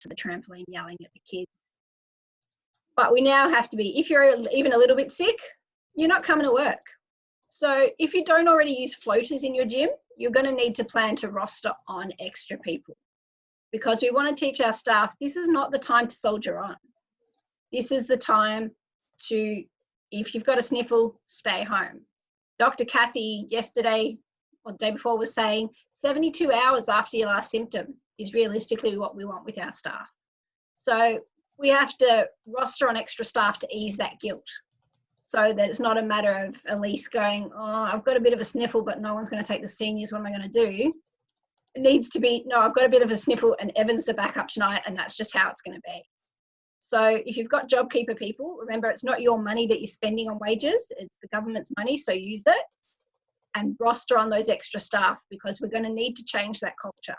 to the trampoline yelling at the kids. But we now have to be, if you're even a little bit sick, you're not coming to work. So if you don't already use floaters in your gym, you're going to need to plan to roster on extra people, because we want to teach our staff this is not the time to soldier on. This is the time to, if you've got a sniffle, stay home. Dr. Kathy yesterday or the day before was saying 72 hours after your last symptom is realistically what we want with our staff. So we have to roster on extra staff to ease that guilt, so that it's not a matter of Elise going, oh, I've got a bit of a sniffle, but no one's going to take the seniors. What am I going to do? It needs to be, no, I've got a bit of a sniffle and Evan's the backup tonight, and that's just how it's going to be. So if you've got JobKeeper people, remember it's not your money that you're spending on wages, it's the government's money, so use it and roster on those extra staff, because we're going to need to change that culture.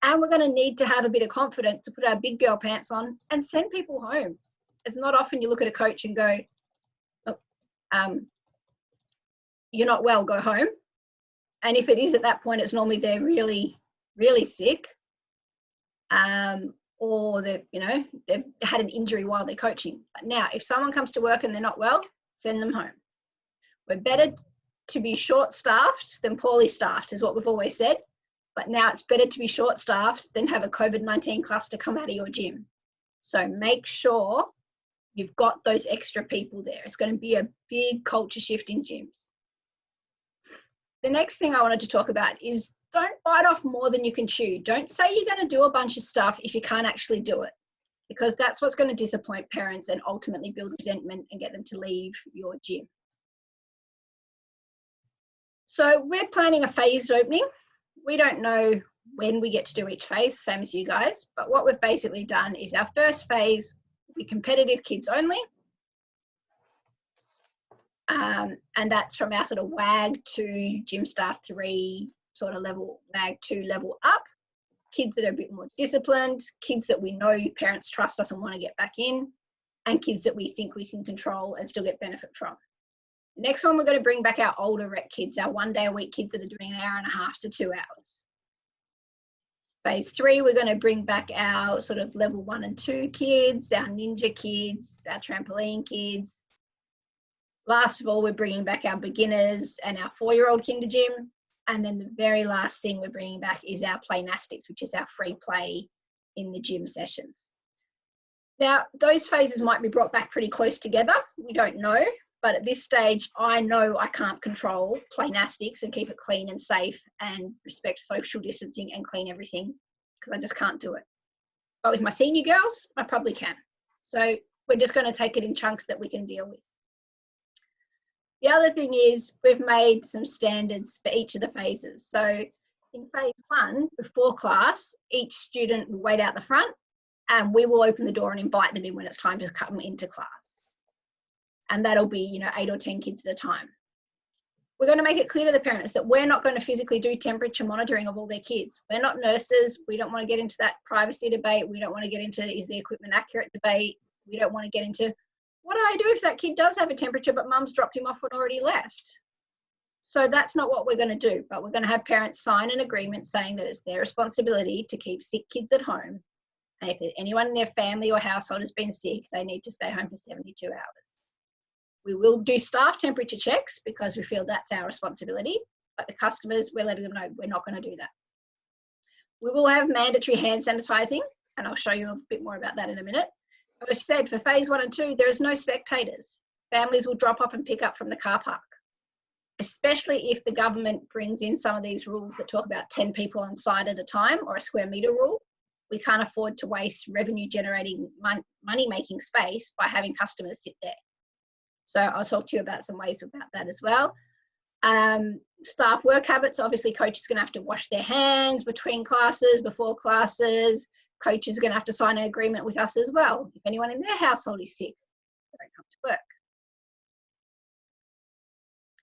And we're going to need to have a bit of confidence to put our big girl pants on and send people home. It's not often you look at a coach and go, oh, you're not well, go home. And if it is at that point, it's normally they're really, really sick. Or they've had an injury while they're coaching. But now, if someone comes to work and they're not well, send them home. We're better to be short-staffed than poorly staffed, is what we've always said. But now it's better to be short-staffed than have a COVID-19 cluster come out of your gym. So make sure you've got those extra people there. It's going to be a big culture shift in gyms. The next thing I wanted to talk about is don't bite off more than you can chew. Don't say you're going to do a bunch of stuff if you can't actually do it, because that's what's going to disappoint parents and ultimately build resentment and get them to leave your gym. So we're planning a phased opening. We don't know when we get to do each phase, same as you guys, but what we've basically done is our first phase will be competitive kids only. And that's from our sort of WAG 2, gym staff 3 sort of level, WAG 2 level up. Kids that are a bit more disciplined, kids that we know parents trust us and want to get back in, and kids that we think we can control and still get benefit from. The next one, we're going to bring back our older rec kids, our 1 day a week kids that are doing 1.5 hours to 2 hours. Phase 3, we're going to bring back our sort of level 1 and 2 kids, our ninja kids, our trampoline kids. Last of all, we're bringing back our beginners and our 4-year-old kinder gym. And then the very last thing we're bringing back is our Playnastics, which is our free play in the gym sessions. Now, those phases might be brought back pretty close together. We don't know. But at this stage, I know I can't control Playnastics and keep it clean and safe and respect social distancing and clean everything, because I just can't do it. But with my senior girls, I probably can. So we're just going to take it in chunks that we can deal with. The other thing is we've made some standards for each of the phases. So in phase 1, before class, each student will wait out the front and we will open the door and invite them in when it's time to come into class. And that'll be, 8 or 10 kids at a time. We're going to make it clear to the parents that we're not going to physically do temperature monitoring of all their kids. We're not nurses. We don't want to get into that privacy debate. We don't want to get into, is the equipment accurate debate. We don't want to get into, what do I do if that kid does have a temperature but mum's dropped him off and already left? So that's not what we're going to do, but we're going to have parents sign an agreement saying that it's their responsibility to keep sick kids at home. And if anyone in their family or household has been sick, they need to stay home for 72 hours. We will do staff temperature checks because we feel that's our responsibility, but the customers, we're letting them know we're not going to do that. We will have mandatory hand sanitizing, and I'll show you a bit more about that in a minute. As I said, for phase 1 and 2, there is no spectators. Families will drop off and pick up from the car park, especially if the government brings in some of these rules that talk about 10 people on site at a time or a square metre rule. We can't afford to waste revenue generating, money-making space by having customers sit there. So I'll talk to you about some ways about that as well. Staff work habits, obviously coaches are going to have to wash their hands between classes, before classes. Coaches are going to have to sign an agreement with us as well. If anyone in their household is sick, they don't come to work.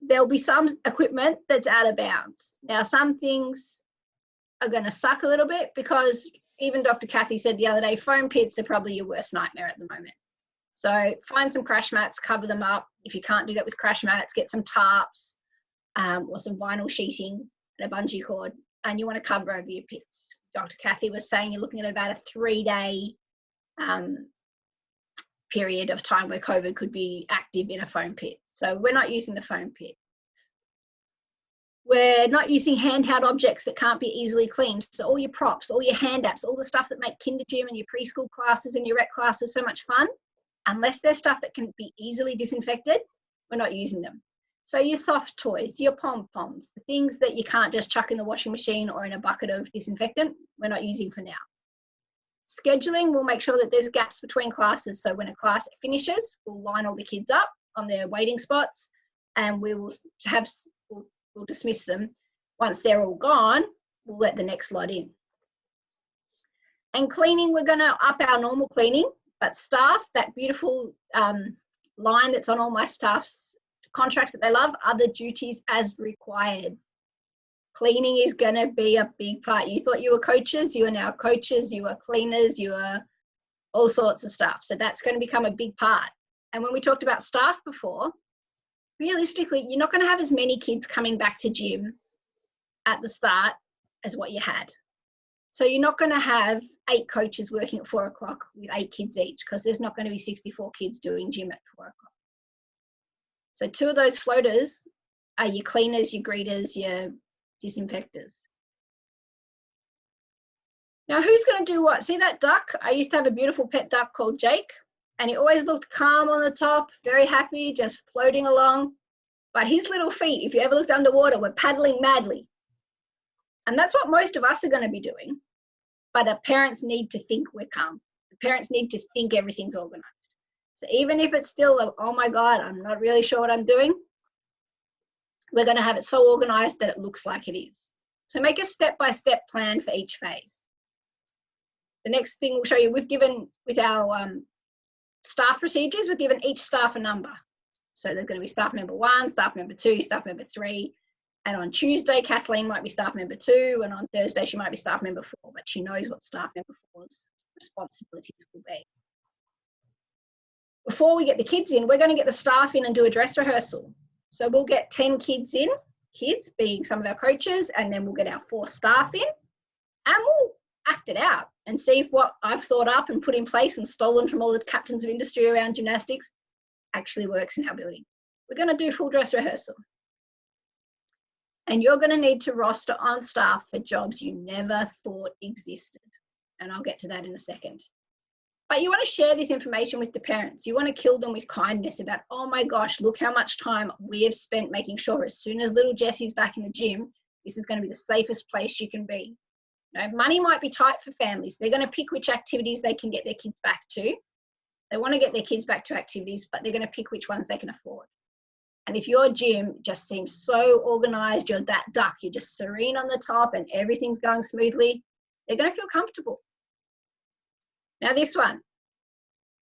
There'll be some equipment that's out of bounds. Now, some things are going to suck a little bit because even Dr. Kathy said the other day, foam pits are probably your worst nightmare at the moment. So find some crash mats, cover them up. If you can't do that with crash mats, get some tarps or some vinyl sheeting and a bungee cord and you want to cover over your pits. Dr. Kathy was saying you're looking at about a 3-day period of time where COVID could be active in a foam pit. So we're not using the foam pit. We're not using handheld objects that can't be easily cleaned. So all your props, all your hand apps, all the stuff that make kinder gym and your preschool classes and your rec classes so much fun, unless there's stuff that can be easily disinfected, we're not using them. So your soft toys, your pom-poms, the things that you can't just chuck in the washing machine or in a bucket of disinfectant, we're not using for now. Scheduling, we'll make sure that there's gaps between classes. So when a class finishes, we'll line all the kids up on their waiting spots, and we'll dismiss them. Once they're all gone, we'll let the next lot in. And cleaning, we're going to up our normal cleaning, but staff, that beautiful line that's on all my staff's contracts that they love, other duties as required. Cleaning is going to be a big part. You thought you were coaches, you are now coaches, you are cleaners, you are all sorts of stuff. So that's going to become a big part. And when we talked about staff before, realistically, you're not going to have as many kids coming back to gym at the start as what you had. So you're not going to have 8 coaches working at 4 o'clock with 8 kids each, because there's not going to be 64 kids doing gym at 4 o'clock. So 2 of those floaters are your cleaners, your greeters, your disinfectors. Now, who's going to do what? See that duck? I used to have a beautiful pet duck called Jake, and he always looked calm on the top, very happy, just floating along. But his little feet, if you ever looked underwater, were paddling madly. And that's what most of us are going to be doing. But the parents need to think we're calm. The parents need to think everything's organized. So even if it's still, oh my God, I'm not really sure what I'm doing, we're going to have it so organized that it looks like it is. So make a step-by-step plan for each phase. The next thing we'll show you, we've given, with our staff procedures, we've given each staff a number. So there's going to be staff member 1, staff member 2, staff member 3. And on Tuesday, Kathleen might be staff member 2, and on Thursday, she might be staff member 4, but she knows what staff member 4's responsibilities will be. Before we get the kids in, we're going to get the staff in and do a dress rehearsal. So we'll get 10 kids in, kids being some of our coaches, and then we'll get our 4 staff in, and we'll act it out and see if what I've thought up and put in place and stolen from all the captains of industry around gymnastics actually works in our building. We're going to do full dress rehearsal. And you're going to need to roster on staff for jobs you never thought existed. And I'll get to that in a second. But you want to share this information with the parents. You want to kill them with kindness about, oh my gosh, look how much time we have spent making sure as soon as little Jessie's back in the gym, this is going to be the safest place she can be. You know, money might be tight for families. They're going to pick which activities they can get their kids back to. They want to get their kids back to activities, but they're going to pick which ones they can afford. And if your gym just seems so organized, you're that duck, you're just serene on the top and everything's going smoothly, they're going to feel comfortable. Now this one,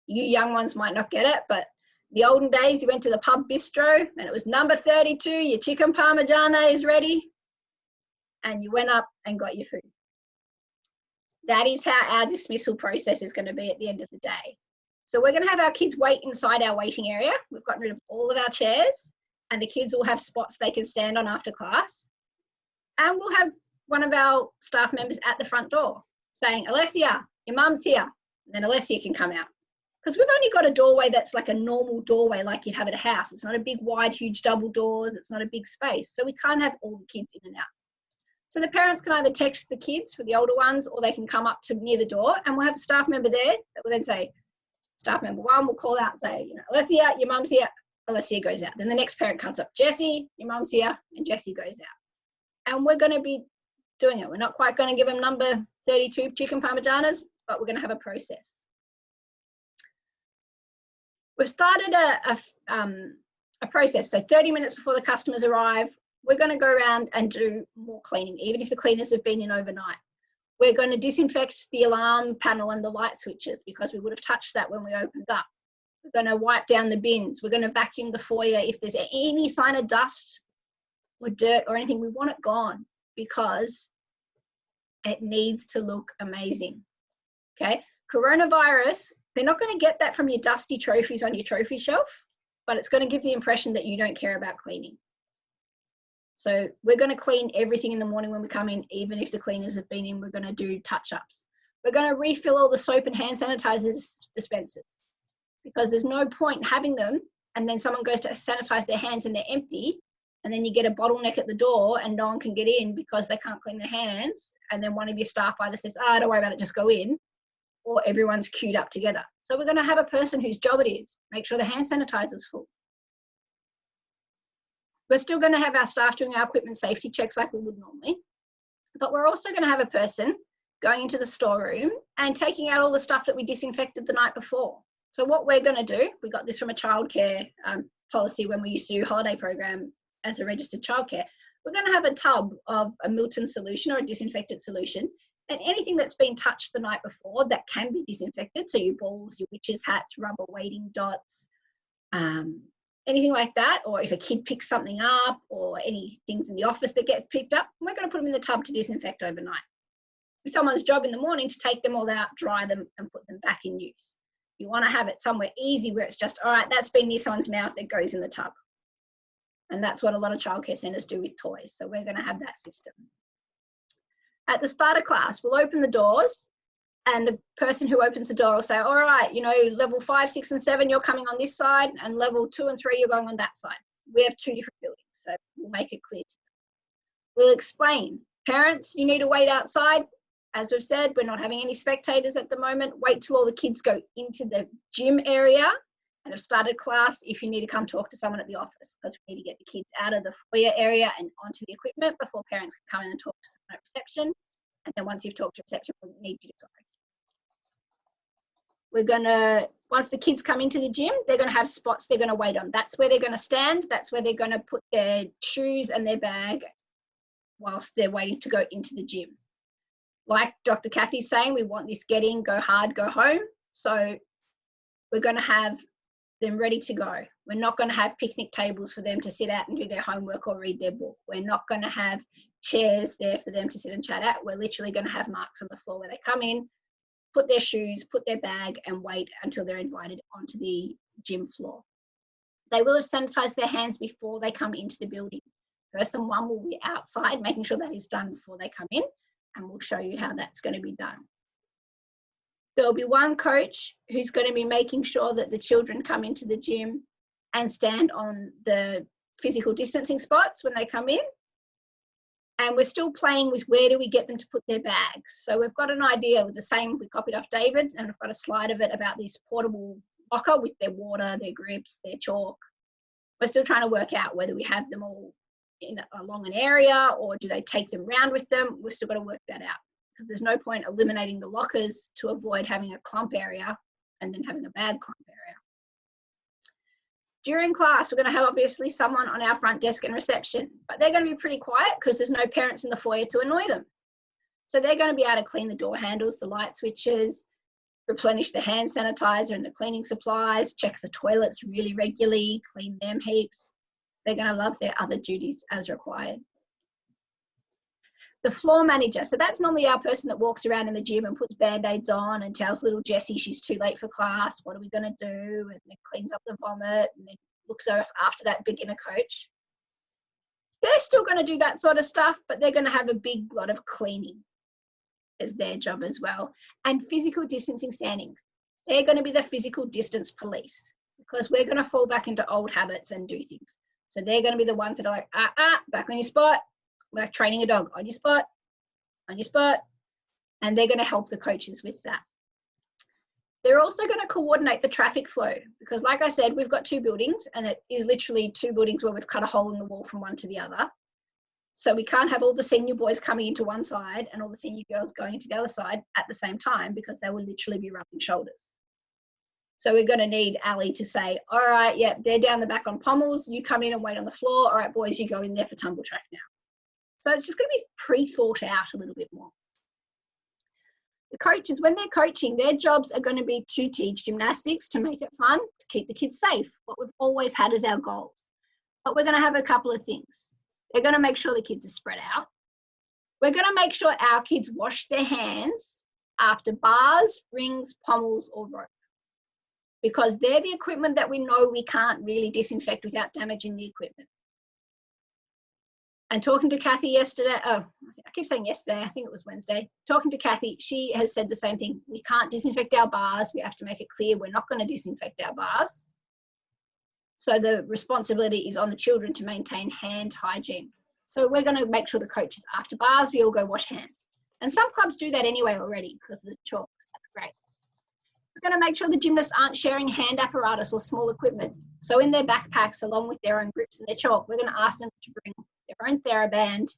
you young ones might not get it, but the olden days, you went to the pub bistro and it was number 32, your chicken parmigiana is ready, and you went up and got your food. That is how our dismissal process is going to be at the end of the day. So we're going to have our kids wait inside our waiting area. We've gotten rid of all of our chairs, and the kids will have spots they can stand on after class. And we'll have one of our staff members at the front door saying, Alessia, your mum's here. And then Alessia can come out. Because we've only got a doorway that's like a normal doorway like you'd have at a house. It's not a big, wide, huge double doors. It's not a big space. So we can't have all the kids in and out. So the parents can either text the kids for the older ones, or they can come up to near the door, and we'll have a staff member there that will then say, staff member 1 will call out and say, you know, Alessia, your mum's here. Alessia goes out. Then the next parent comes up, Jessie, your mum's here, and Jessie goes out. And we're going to be doing it. We're not quite going to give them number 32 chicken parmigianas, but we're going to have a process. We've started a process. So 30 minutes before the customers arrive, we're going to go around and do more cleaning, even if the cleaners have been in overnight. We're going to disinfect the alarm panel and the light switches because we would have touched that when we opened up. We're going to wipe down the bins. We're going to vacuum the foyer. If there's any sign of dust or dirt or anything, we want it gone because it needs to look amazing. Okay, coronavirus, they're not going to get that from your dusty trophies on your trophy shelf, but it's going to give the impression that you don't care about cleaning. So we're going to clean everything in the morning when we come in, even if the cleaners have been in. We're going to do touch-ups. We're going to refill all the soap and hand sanitizer dispensers, because there's no point having them and then someone goes to sanitize their hands and they're empty, and then you get a bottleneck at the door and no one can get in because they can't clean their hands, and then one of your staff either says, don't worry about it, just go in, or everyone's queued up together. So we're going to have a person whose job it is, make sure the hand sanitizer's full. We're still going to have our staff doing our equipment safety checks like we would normally, but we're also going to have a person going into the storeroom and taking out all the stuff that we disinfected the night before. So what we're going to do, we got this from a childcare policy when we used to do holiday program as a registered childcare. We're going to have a tub of a Milton solution or a disinfectant solution, and anything that's been touched the night before that can be disinfected. So your balls, your witches' hats, rubber weighting dots, anything like that, or if a kid picks something up, or any things in the office that gets picked up, we're going to put them in the tub to disinfect overnight. It's someone's job in the morning to take them all out, dry them, and put them back in use. You want to have it somewhere easy where it's just, all right, that's been near someone's mouth, it goes in the tub. And that's what a lot of childcare centres do with toys. So we're going to have that system. At the start of class, we'll open the doors, and the person who opens the door will say, all right, you know, level 5, 6, and 7, you're coming on this side, and level 2 and 3, you're going on that side. We have 2 different buildings, so we'll make it clear to them. We'll explain, parents, you need to wait outside. As we've said, we're not having any spectators at the moment. Wait till all the kids go into the gym area and have started class if you need to come talk to someone at the office, because we need to get the kids out of the foyer area and onto the equipment before parents can come in and talk to someone at reception. And then once you've talked to reception, we need you to go. We're going to, once the kids come into the gym, they're going to have spots they're going to wait on. That's where they're going to stand. That's where they're going to put their shoes and their bag whilst they're waiting to go into the gym. Like Dr. Kathy's saying, we want this get in, go hard, go home. So we're going to have them ready to go. We're not going to have picnic tables for them to sit at and do their homework or read their book. We're not going to have chairs there for them to sit and chat at. We're literally going to have marks on the floor where they come in, put their shoes, put their bag, and wait until they're invited onto the gym floor. They will have sanitized their hands before they come into the building. Person 1 will be outside, making sure that is done before they come in, and we'll show you how that's going to be done. There'll be one coach who's going to be making sure that the children come into the gym and stand on the physical distancing spots when they come in. And we're still playing with where do we get them to put their bags. So we've got an idea with the same, we copied off David, and I've got a slide of it about this portable locker with their water, their grips, their chalk. We're still trying to work out whether we have them all along an area or do they take them round with them. We've still got to work that out, because there's no point eliminating the lockers to avoid having a clump area and then having a bad clump area. During class, we're going to have obviously someone on our front desk and reception, but they're going to be pretty quiet because there's no parents in the foyer to annoy them. So they're going to be able to clean the door handles, the light switches, replenish the hand sanitizer and the cleaning supplies, check the toilets really regularly, clean them heaps. They're going to love their other duties as required. The floor manager, so that's normally our person that walks around in the gym and puts band-aids on and tells little Jessie she's too late for class, what are we going to do, and then cleans up the vomit and then looks after that beginner coach. They're still going to do that sort of stuff, but they're going to have a big lot of cleaning as their job as well. And physical distancing standing. They're going to be the physical distance police, because we're going to fall back into old habits and do things. So they're going to be the ones that are like, back on your spot. Like training a dog, on your spot, and they're going to help the coaches with that. They're also going to coordinate the traffic flow, because like I said, we've got 2 buildings, and it is literally 2 buildings where we've cut a hole in the wall from one to the other. So we can't have all the senior boys coming into one side and all the senior girls going into the other side at the same time, because they will literally be rubbing shoulders. So we're going to need Ali to say, all right, yeah, they're down the back on pommels, you come in and wait on the floor. All right, boys, you go in there for tumble track now. So it's just going to be pre-thought out a little bit more. The coaches, when they're coaching, their jobs are going to be to teach gymnastics, to make it fun, to keep the kids safe, what we've always had as our goals. But we're going to have a couple of things. They're going to make sure the kids are spread out. We're going to make sure our kids wash their hands after bars, rings, pommels, or rope, because they're the equipment that we know we can't really disinfect without damaging the equipment. And talking to Kathy yesterday, I keep saying yesterday, I think it was Wednesday. Talking to Kathy, she has said the same thing. We can't disinfect our bars. We have to make it clear we're not going to disinfect our bars. So the responsibility is on the children to maintain hand hygiene. So we're going to make sure the coaches, after bars, we all go wash hands. And some clubs do that anyway already because of the chalk. That's great. We're going to make sure the gymnasts aren't sharing hand apparatus or small equipment. So in their backpacks, along with their own grips and their chalk, we're going to ask them to bring their own TheraBand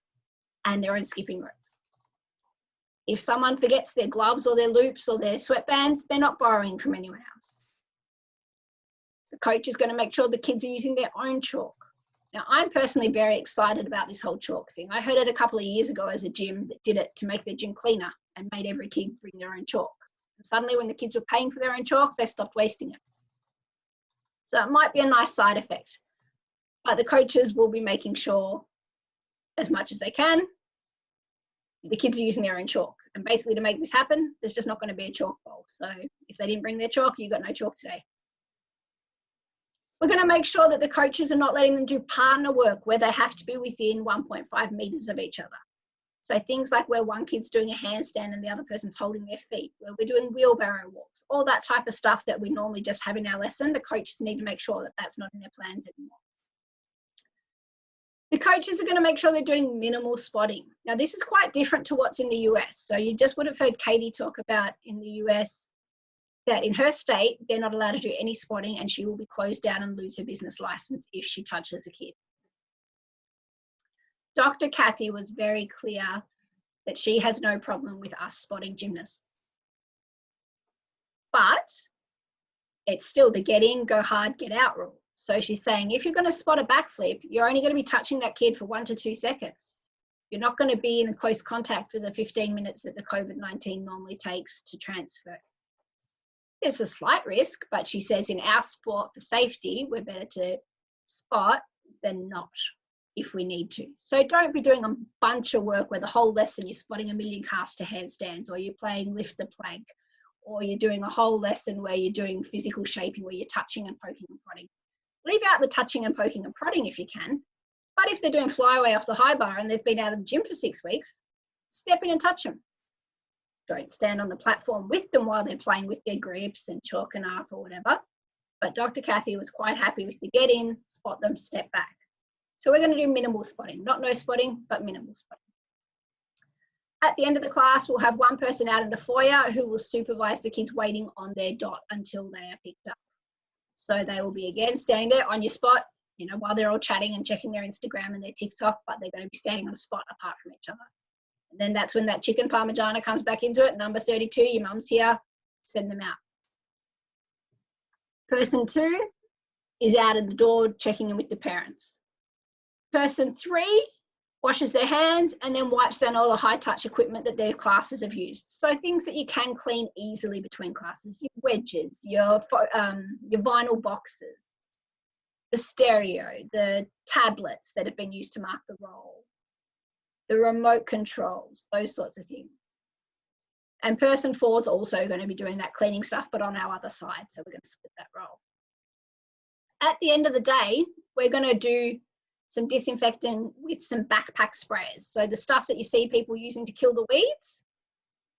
and their own skipping rope. If someone forgets their gloves or their loops or their sweatbands, they're not borrowing from anyone else. The coach is going to make sure the kids are using their own chalk. Now, I'm personally very excited about this whole chalk thing. I heard it a couple of years ago as a gym that did it to make their gym cleaner and made every kid bring their own chalk. And suddenly when the kids were paying for their own chalk, they stopped wasting it. So it might be a nice side effect, but the coaches will be making sure as much as they can, the kids are using their own chalk. And basically to make this happen, there's just not going to be a chalk bowl. So if they didn't bring their chalk, you got no chalk today. We're going to make sure that the coaches are not letting them do partner work where they have to be within 1.5 meters of each other. So things like where one kid's doing a handstand and the other person's holding their feet, where we're doing wheelbarrow walks, all that type of stuff that we normally just have in our lesson, the coaches need to make sure that that's not in their plans anymore. The coaches are going to make sure they're doing minimal spotting. Now, this is quite different to what's in the US. So you just would have heard Katie talk about in the US that in her state, they're not allowed to do any spotting and she will be closed down and lose her business license if she touches a kid. Dr. Kathy was very clear that she has no problem with us spotting gymnasts. But it's still the get in, go hard, get out rule. So she's saying if you're going to spot a backflip, you're only going to be touching that kid for 1 to 2 seconds. You're not going to be in close contact for the 15 minutes that the COVID-19 normally takes to transfer. There's a slight risk, but she says in our sport for safety, we're better to spot than not if we need to. So don't be doing a bunch of work where the whole lesson you're spotting a million caster handstands, or you're playing lift the plank, or you're doing a whole lesson where you're doing physical shaping where you're touching and poking and prodding. Leave out the touching and poking and prodding if you can. But if they're doing flyaway off the high bar and they've been out of the gym for 6 weeks, step in and touch them. Don't stand on the platform with them while they're playing with their grips and chalking up or whatever. But Dr. Kathy was quite happy with the get in, spot them, step back. So we're going to do minimal spotting, not no spotting, but minimal spotting. At the end of the class, we'll have one person out in the foyer who will supervise the kids waiting on their dot until they are picked up. So they will be again standing there on your spot, you know, while they're all chatting and checking their Instagram and their TikTok, but they're going to be standing on a spot apart from each other. And then that's when that chicken parmigiana comes back into it. Number 32, your mum's here, send them out. Person 2 is out at the door checking in with the parents. Person 3 washes their hands and then wipes down all the high touch equipment that their classes have used. So things that you can clean easily between classes, your wedges, your vinyl boxes, the stereo, the tablets that have been used to mark the roll, the remote controls, those sorts of things. And person 4 is also going to be doing that cleaning stuff, but on our other side. So we're going to split that role. At the end of the day, we're going to do some disinfectant with some backpack sprayers. So the stuff that you see people using to kill the weeds,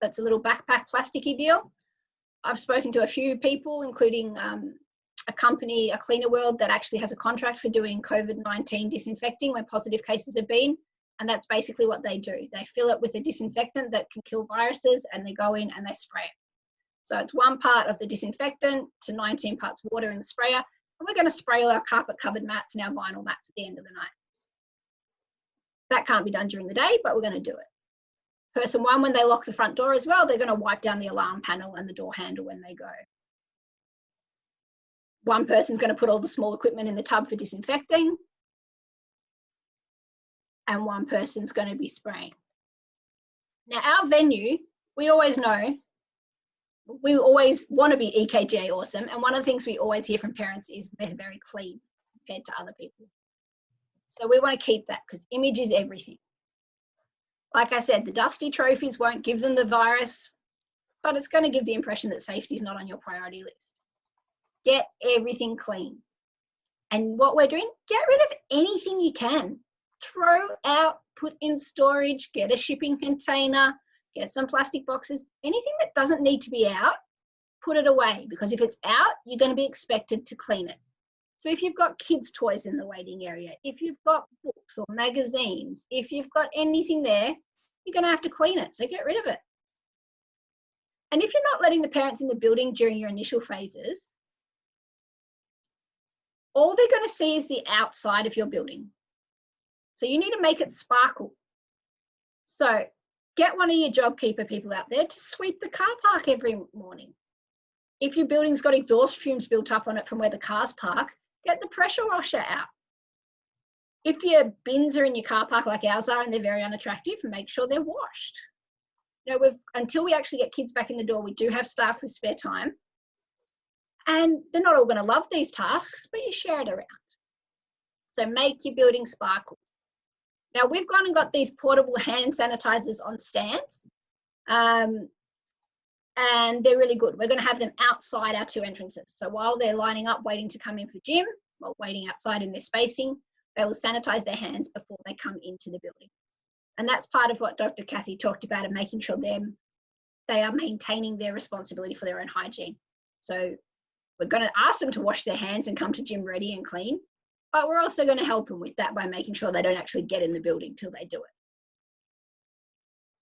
that's a little backpack plasticky deal. I've spoken to a few people, including a company, a Cleaner World, that actually has a contract for doing COVID-19 disinfecting when positive cases have been. And that's basically what they do. They fill it with a disinfectant that can kill viruses and they go in and they spray it. So it's 1 part of the disinfectant to 19 parts water in the sprayer. And we're going to spray all our carpet covered mats and our vinyl mats at the end of the night. That can't be done during the day, but we're going to do it. Person 1, when they lock the front door as well, they're going to wipe down the alarm panel and the door handle when they go. One person's going to put all the small equipment in the tub for disinfecting. And one person's going to be spraying. Now, our venue, we always know, we always want to be EKGA awesome. And one of the things we always hear from parents is we're very clean compared to other people. So we want to keep that because image is everything. Like I said, the dusty trophies won't give them the virus, but it's going to give the impression that safety is not on your priority list. Get everything clean. And what we're doing, get rid of anything you can. throw out, put in storage, get a shipping container, get some plastic boxes, anything that doesn't need to be out, put it away, because if it's out, you're going to be expected to clean it. So if you've got kids' toys in the waiting area, if you've got books or magazines, if you've got anything there, you're going to have to clean it. So get rid of it. And if you're not letting the parents in the building during your initial phases, all they're going to see is the outside of your building. So you need to make it sparkle. So get one of your JobKeeper people out there to sweep the car park every morning. If your building's got exhaust fumes built up on it from where the cars park, get the pressure washer out. If your bins are in your car park like ours are and they're very unattractive, make sure they're washed. You know, until we actually get kids back in the door, we do have staff with spare time. And they're not all going to love these tasks, but you share it around. So make your building sparkle. Now, we've gone and got these portable hand sanitizers on stands. And they're really good. We're going to have them outside our 2 entrances. So while they're lining up, waiting to come in for gym, or waiting outside in their spacing, they will sanitize their hands before they come into the building. And that's part of what Dr. Kathy talked about, and making sure they are maintaining their responsibility for their own hygiene. So we're going to ask them to wash their hands and come to gym ready and clean, but we're also going to help them with that by making sure they don't actually get in the building till they do it.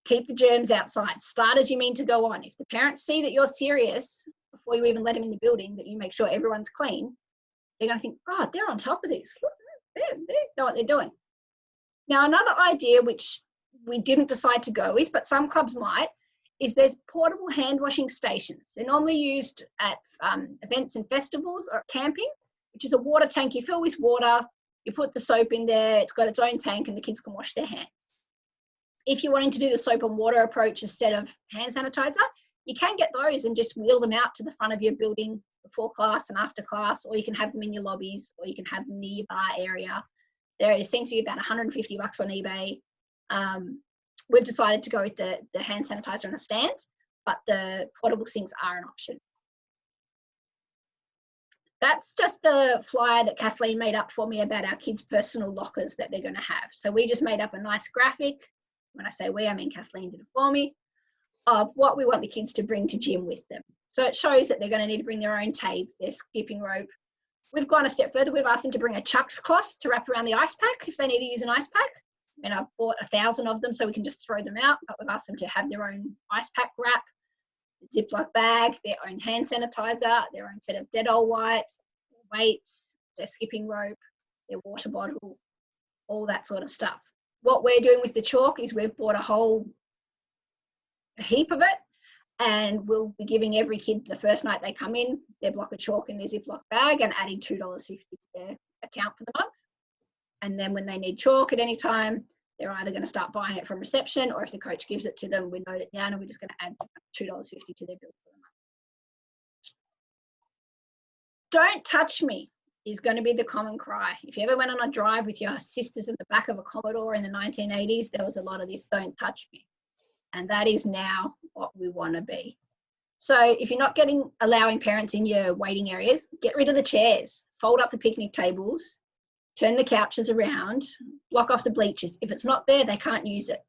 Keep the germs outside. Start as you mean to go on. If the parents see that you're serious before you even let them in the building, that you make sure everyone's clean, they're going to think, God, they're on top of this. Look, they know what they're doing. Now, another idea which we didn't decide to go with, but some clubs might, is there's portable hand washing stations. They're normally used at events and festivals or camping, which is a water tank you fill with water, you put the soap in there, it's got its own tank, and the kids can wash their hands. If you're wanting to do the soap and water approach instead of hand sanitizer, you can get those and just wheel them out to the front of your building before class and after class, or you can have them in your lobbies, or you can have them near your bar area. There seems to be about $150 on eBay. We've decided to go with the hand sanitizer on a stand, but the portable sinks are an option. That's just the flyer that Kathleen made up for me about our kids' personal lockers that they're going to have. So we just made up a nice graphic. When I say we, I mean Kathleen did it for me, of what we want the kids to bring to gym with them. So it shows that they're going to need to bring their own tape, their skipping rope. We've gone a step further. We've asked them to bring a Chuck's cloth to wrap around the ice pack if they need to use an ice pack. And I've bought 1,000 of them so we can just throw them out, but we've asked them to have their own ice pack wrap, Ziploc bag, their own hand sanitizer, their own set of Dettol wipes, their weights, their skipping rope, their water bottle, all that sort of stuff. What we're doing with the chalk is we've bought a heap of it, and we'll be giving every kid the first night they come in their block of chalk in their Ziploc bag and adding $2.50 to their account for the month. And then when they need chalk at any time, they're either going to start buying it from reception, or if the coach gives it to them, we note it down and we're just going to add $2.50 to their bill for the month. Don't touch me is going to be the common cry. If you ever went on a drive with your sisters in the back of a Commodore in the 1980s, there was a lot of this, don't touch me. And that is now what we want to be. So if you're not allowing parents in your waiting areas, get rid of the chairs, fold up the picnic tables, turn the couches around, block off the bleachers. If it's not there, they can't use it.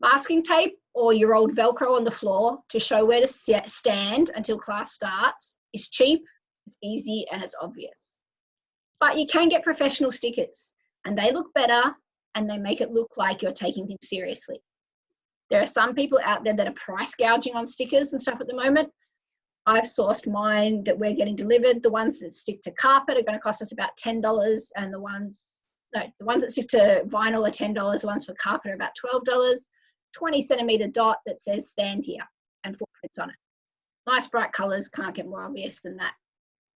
Masking tape or your old Velcro on the floor to show where to stand until class starts is cheap, it's easy, and it's obvious. But you can get professional stickers, and they look better, and they make it look like you're taking things seriously. There are some people out there that are price gouging on stickers and stuff at the moment. I've sourced mine that we're getting delivered. The ones that stick to carpet are going to cost us about $10, and the ones that stick to vinyl are $10. The ones for carpet are about $12. 20-centimeter dot that says "Stand Here" and footprints on it. Nice bright colours, can't get more obvious than that.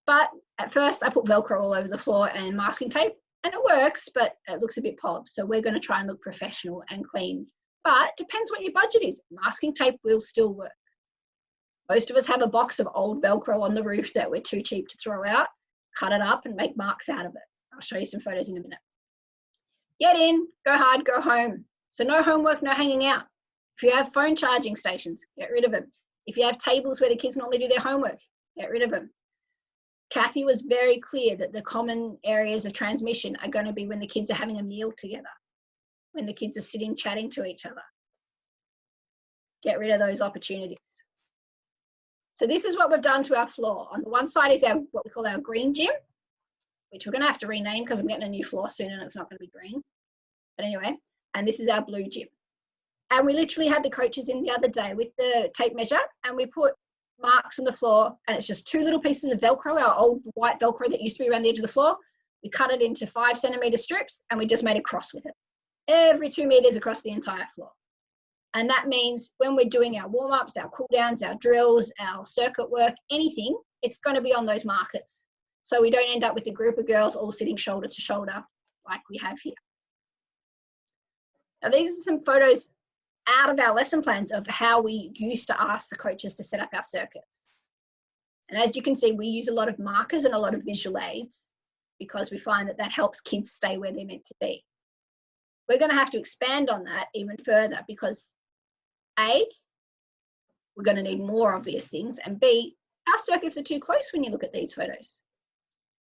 But at first I put Velcro all over the floor and masking tape, and it works, but it looks a bit pov. So we're going to try and look professional and clean. But it depends what your budget is. Masking tape will still work. Most of us have a box of old Velcro on the roof that we're too cheap to throw out. Cut it up and make marks out of it. I'll show you some photos in a minute. Get in, go hard, go home. So no homework, no hanging out. If you have phone charging stations, get rid of them. If you have tables where the kids normally do their homework, get rid of them. Kathy was very clear that the common areas of transmission are going to be when the kids are having a meal together, when the kids are sitting chatting to each other. Get rid of those opportunities. So this is what we've done to our floor. On the one side is our what we call our green gym, which we're going to have to rename because I'm getting a new floor soon and it's not going to be green. But anyway, and this is our blue gym. And we literally had the coaches in the other day with the tape measure, and we put marks on the floor, and it's just 2 little pieces of Velcro, our old white Velcro that used to be around the edge of the floor. We cut it into 5 centimetre strips, and we just made a cross with it. Every 2 meters across the entire floor. And that means when we're doing our warm-ups, our cool-downs, our drills, our circuit work, anything, it's going to be on those markers. So we don't end up with a group of girls all sitting shoulder to shoulder like we have here. Now, these are some photos out of our lesson plans of how we used to ask the coaches to set up our circuits. And as you can see, we use a lot of markers and a lot of visual aids because we find that that helps kids stay where they're meant to be. We're going to have to expand on that even further because A, we're going to need more obvious things, and B, our circuits are too close when you look at these photos.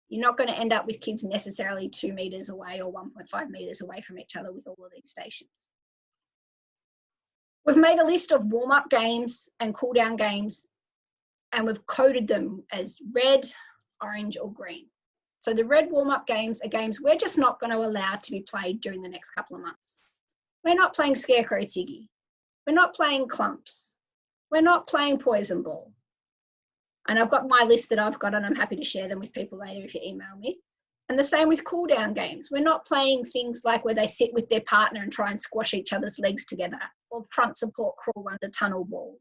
You're not going to end up with kids necessarily 2 meters away or 1.5 meters away from each other with all of these stations. We've made a list of warm-up games and cool-down games, and we've coded them as red, orange, or green. So the red warm-up games are games we're just not going to allow to be played during the next couple of months. We're not playing Scarecrow Tiggy. We're not playing Clumps. We're not playing Poison Ball. And I've got my list that I've got, and I'm happy to share them with people later if you email me. And the same with cool-down games. We're not playing things like where they sit with their partner and try and squash each other's legs together, or front support crawl under tunnel ball,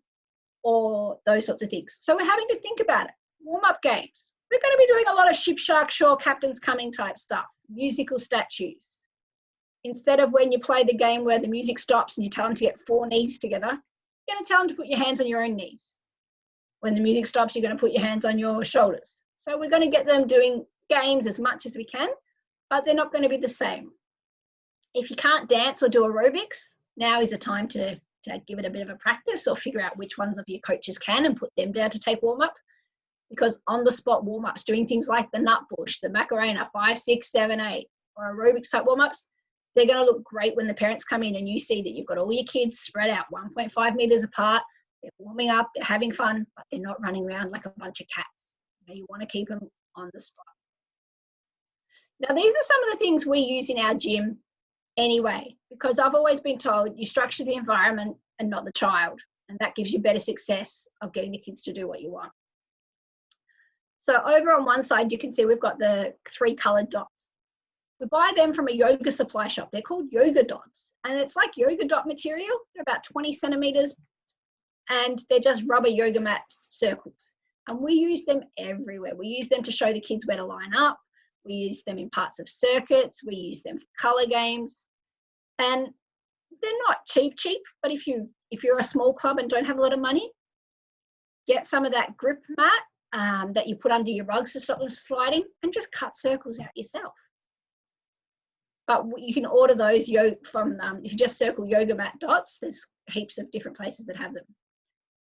or those sorts of things. So we're having to think about it. Warm-up games. We're going to be doing a lot of ship, shark, shore, captain's coming type stuff, musical statues. Instead of when you play the game where the music stops and you tell them to get 4 knees together, you're going to tell them to put your hands on your own knees. When the music stops, you're going to put your hands on your shoulders. So we're going to get them doing games as much as we can, but they're not going to be the same. If you can't dance or do aerobics, now is the time to give it a bit of a practice or figure out which ones of your coaches can and put them down to take warm-up. Because on-the-spot warm-ups, doing things like the nut bush, the Macarena, 5, 6, 7, 8, or aerobics type warm-ups, they're going to look great when the parents come in and you see that you've got all your kids spread out 1.5 meters apart. They're warming up, they're having fun, but they're not running around like a bunch of cats. You want to keep them on the spot. Now, these are some of the things we use in our gym anyway, because I've always been told you structure the environment and not the child, and that gives you better success of getting the kids to do what you want. So over on one side, you can see we've got the 3 colored dots. We buy them from a yoga supply shop. They're called yoga dots, and it's like yoga dot material. They're about 20 centimeters, and they're just rubber yoga mat circles. And we use them everywhere. We use them to show the kids where to line up. We use them in parts of circuits. We use them for color games. And they're not cheap, but if you're a small club and don't have a lot of money, get some of that grip mat that you put under your rugs to stop them sliding and just cut circles out yourself. But you can order those from, if you just circle yoga mat dots, there's heaps of different places that have them.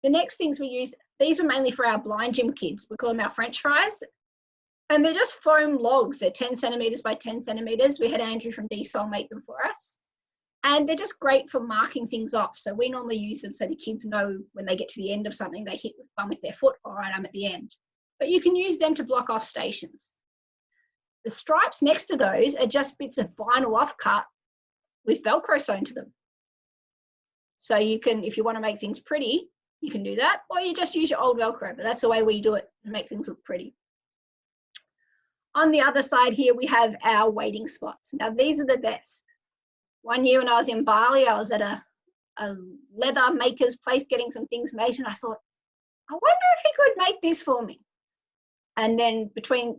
The next things we use, these are mainly for our blind gym kids. We call them our French fries. And they're just foam logs. They're 10 centimeters by 10 centimeters. We had Andrew from D-Sol make them for us. And they're just great for marking things off. So we normally use them so the kids know when they get to the end of something, they hit the bum with their foot. All right, I'm at the end. But you can use them to block off stations. The stripes next to those are just bits of vinyl offcut with Velcro sewn to them. So you can, if you want to make things pretty, you can do that, or you just use your old Velcro, but that's the way we do it to make things look pretty. On the other side here, we have our waiting spots. Now, these are the best. One year when I was in Bali, I was at a leather maker's place getting some things made, and I thought, I wonder if he could make this for me. And then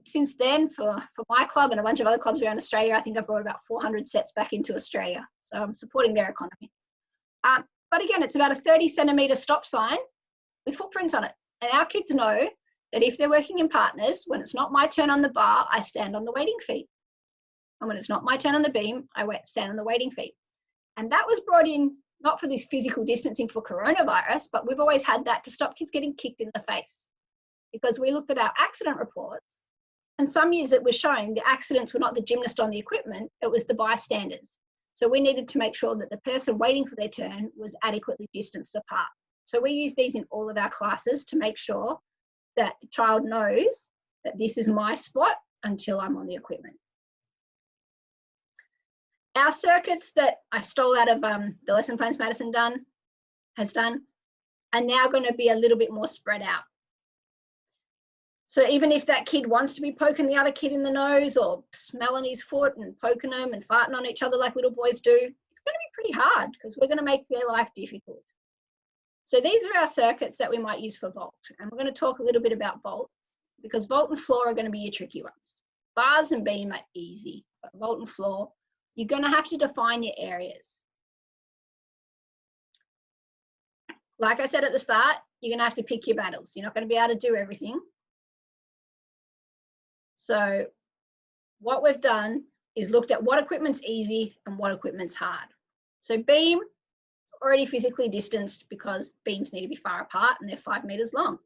since then, for my club and a bunch of other clubs around Australia, I think I've brought about 400 sets back into Australia. So I'm supporting their economy. But again, it's about a 30 centimetre stop sign with footprints on it. And our kids know that if they're working in partners, when it's not my turn on the bar, I stand on the waiting feet. And when it's not my turn on the beam, I stand on the waiting feet. And that was brought in not for this physical distancing for coronavirus, but we've always had that to stop kids getting kicked in the face. Because we looked at our accident reports And some years it was shown the accidents were not the gymnast on the equipment, it was the bystanders. So we needed to make sure that the person waiting for their turn was adequately distanced apart. So we use these in all of our classes to make sure that the child knows that this is my spot until I'm on the equipment. Our circuits that I stole out of the lesson plans Madison has done are now going to be a little bit more spread out. So even if that kid wants to be poking the other kid in the nose or smelling his foot and poking them and farting on each other like little boys do, it's going to be pretty hard because we're going to make their life difficult. So these are our circuits that we might use for vault. And we're going to talk a little bit about vault because vault and floor are going to be your tricky ones. Bars and beam are easy, but vault and floor, you're going to have to define your areas. Like I said at the start, you're going to have to pick your battles. You're not going to be able to do everything. So what we've done is looked at what equipment's easy and what equipment's hard. So beam, it's already physically distanced because beams need to be far apart and they're 5 meters long.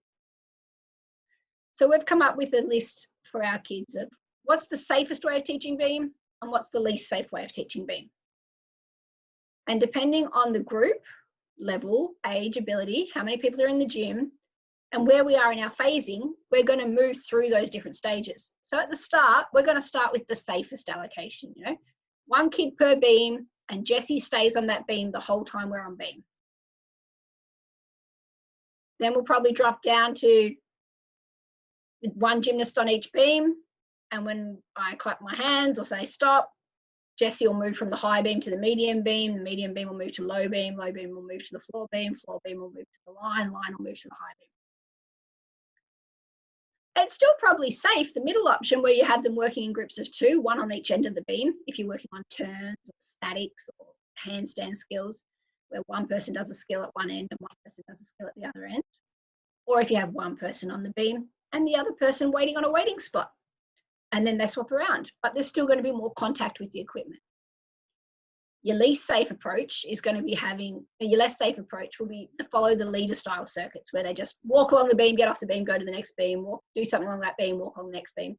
So we've come up with a list for our kids of what's the safest way of teaching beam and what's the least safe way of teaching beam. And depending on the group, level, age, ability, how many people are in the gym, and where we are in our phasing, we're going to move through those different stages. So at the start, we're going to start with the safest allocation, 1 kid per beam, and Jessie stays on that beam the whole time we're on beam. Then we'll probably drop down to 1 gymnast on each beam, and when I clap my hands or say stop, Jessie will move from the high beam to the medium beam will move to low beam will move to the floor beam will move to the line will move to the high beam. It's still probably safe, the middle option where you have them working in groups of 2, 1 on each end of the beam, if you're working on turns or statics or handstand skills, where 1 person does a skill at one end and 1 person does a skill at the other end. Or if you have 1 person on the beam and the other person waiting on a waiting spot, and then they swap around, but there's still going to be more contact with the equipment. Your least safe approach is going to be your less safe approach will be the follow the leader style circuits where they just walk along the beam, get off the beam, go to the next beam, do something along that beam, walk along the next beam,